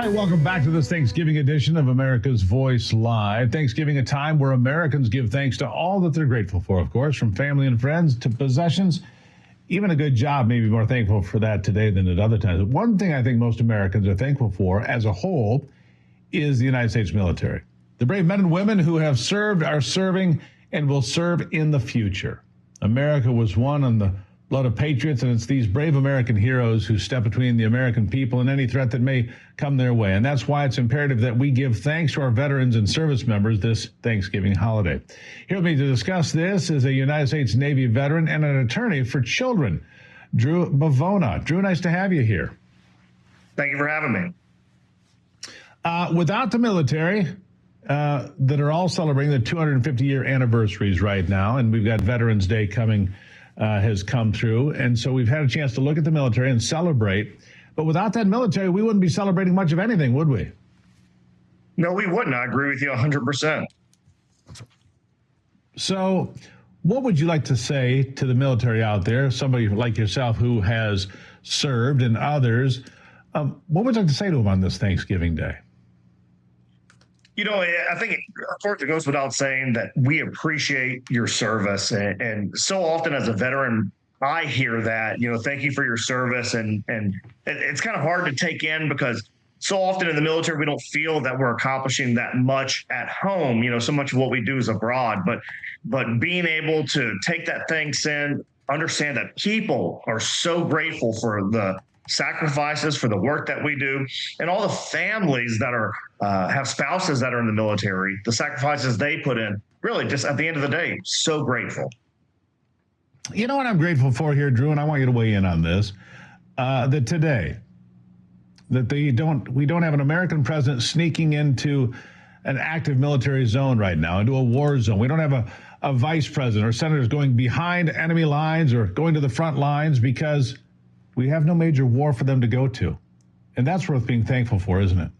right, welcome back to this Thanksgiving edition of America's Voice Live. Thanksgiving, a time where Americans give thanks to all that they're grateful for, of course, from family and friends to possessions. Even a good job, maybe more thankful for that today than at other times. One thing I think most Americans are thankful for as a whole is the United States military. The brave men and women who have served, are serving, and will serve in the future. America was won on the blood of patriots, and it's these brave American heroes who step between the American people and any threat that may come their way. And that's why it's imperative that we give thanks to our veterans and service members this Thanksgiving holiday. Here with me to discuss this is a United States Navy veteran and an attorney for children, Drew Bivona. Drew, nice to have you here. Thank you for having me. Without the military, that are all celebrating the 250-year anniversaries right now, and we've got Veterans Day coming, has come through, and so we've had a chance to look at the military and celebrate. But without that military, we wouldn't be celebrating much of anything, would we? No, we wouldn't. I agree with you 100%. So what would you like to say to the military out there, somebody like yourself who has served and others? What would you like to say to them on this Thanksgiving Day? You know, I think, of course, it goes without saying that we appreciate your service. And so often as a veteran, I hear that, you know, thank you for your service. And it's kind of hard to take in because so often in the military, we don't feel that we're accomplishing that much at home. You know, so much of what we do is abroad. But being able to take that thanks in, understand that people are so grateful for the sacrifices, for the work that we do, and all the families that are have spouses that are in the military, the sacrifices they put in, really just at the end of the day, so grateful. You know what I'm grateful for here, Drew, and I want you to weigh in on this, that today, that we don't have an American president sneaking into an active military zone right now, into a war zone. We don't have a vice president or senators going behind enemy lines or going to the front lines because we have no major war for them to go to. And that's worth being thankful for, isn't it?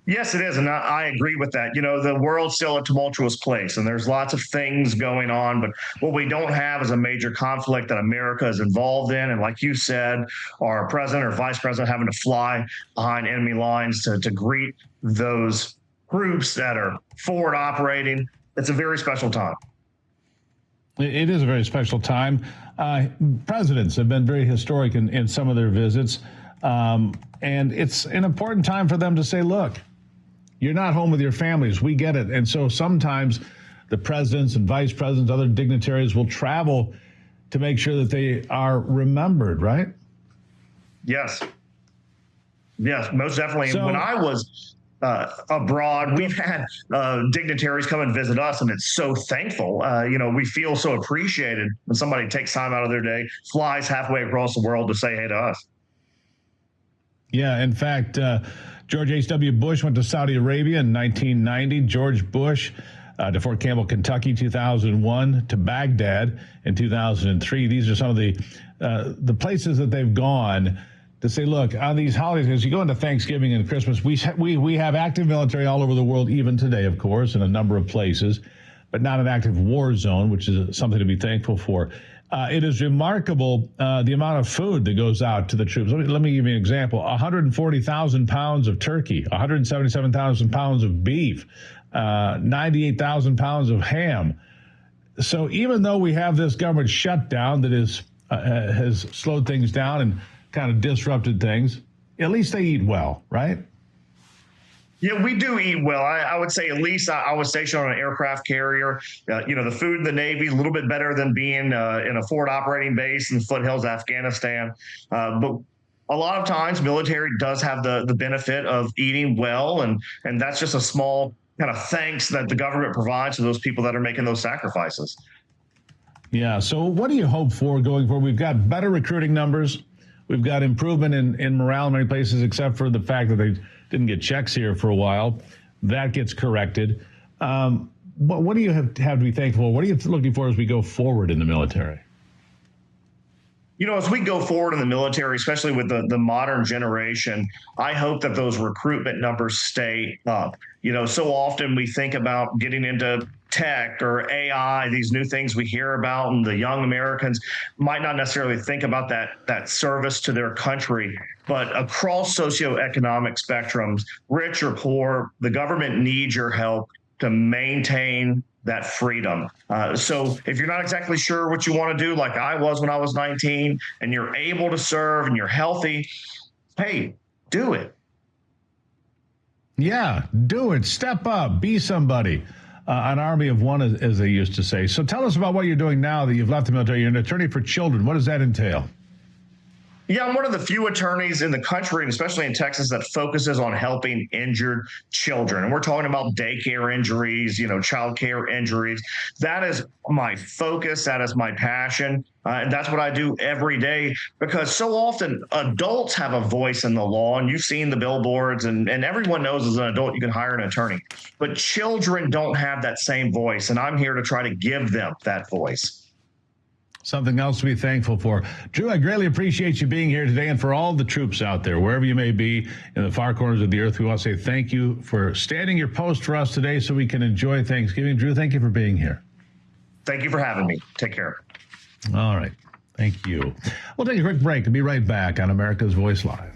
Yes, it is. And I agree with that. You know, the world's still a tumultuous place and there's lots of things going on. But what we don't have is a major conflict that America is involved in. And like you said, our president or vice president having to fly behind enemy lines to greet those groups that are forward operating. It's a very special time. It is a very special time. Presidents have been very historic in some of their visits. And it's an important time for them to say, look, you're not home with your families. We get it. And so sometimes the presidents and vice presidents, other dignitaries will travel to make sure that they are remembered, right? Yes. Yes, most definitely. So, when I was abroad, we've had dignitaries come and visit us, and it's so thankful. You know, we feel so appreciated when somebody takes time out of their day, flies halfway across the world to say hey to us. Yeah, in fact, George H.W. Bush went to Saudi Arabia in 1990. George Bush to Fort Campbell, Kentucky, 2001, to Baghdad in 2003. These are some of the places that they've gone to say, look, on these holidays, as you go into Thanksgiving and Christmas, we have active military all over the world, even today, of course, in a number of places, but not an active war zone, which is something to be thankful for. It is remarkable the amount of food that goes out to the troops. Let me give you an example. 140,000 pounds of turkey, 177,000 pounds of beef, 98,000 pounds of ham. So even though we have this government shutdown that has slowed things down and kind of disrupted things, at least they eat well, right? Yeah, we do eat well. I would say at least I was stationed on an aircraft carrier. You know, the food in the Navy is a little bit better than being in a forward operating base in the foothills of Afghanistan. But a lot of times military does have the benefit of eating well. And that's just a small kind of thanks that the government provides to those people that are making those sacrifices. Yeah. So what do you hope for going forward? We've got better recruiting numbers. We've got improvement in morale in many places, except for the fact that they didn't get checks here for a while. That gets corrected. What do you have to be thankful for? What are you looking for as we go forward in the military? You know, as we go forward in the military, especially with the modern generation, I hope that those recruitment numbers stay up. You know, so often we think about getting into tech or AI, these new things we hear about, and the young Americans might not necessarily think about that service to their country. But across socioeconomic spectrums, rich or poor, the government needs your help to maintain that freedom. So if you're not exactly sure what you want to do, like I was when I was 19, and you're able to serve and you're healthy, hey, do it. Yeah, do it. Step up. Be somebody. An army of one, as they used to say. So tell us about what you're doing now that you've left the military. You're an attorney for children. What does that entail? Yeah, I'm one of the few attorneys in the country, and especially in Texas, that focuses on helping injured children. And we're talking about daycare injuries, child care injuries. That is my focus. That is my passion. And that's what I do every day, because so often adults have a voice in the law, and you've seen the billboards, and everyone knows as an adult you can hire an attorney. But children don't have that same voice, and I'm here to try to give them that voice. Something else to be thankful for. Drew, I greatly appreciate you being here today, and for all the troops out there, wherever you may be in the far corners of the earth, we want to say thank you for standing your post for us today so we can enjoy Thanksgiving. Drew, thank you for being here. Thank you for having me. Take care. All right. Thank you. We'll take a quick break and be right back on America's Voice Live.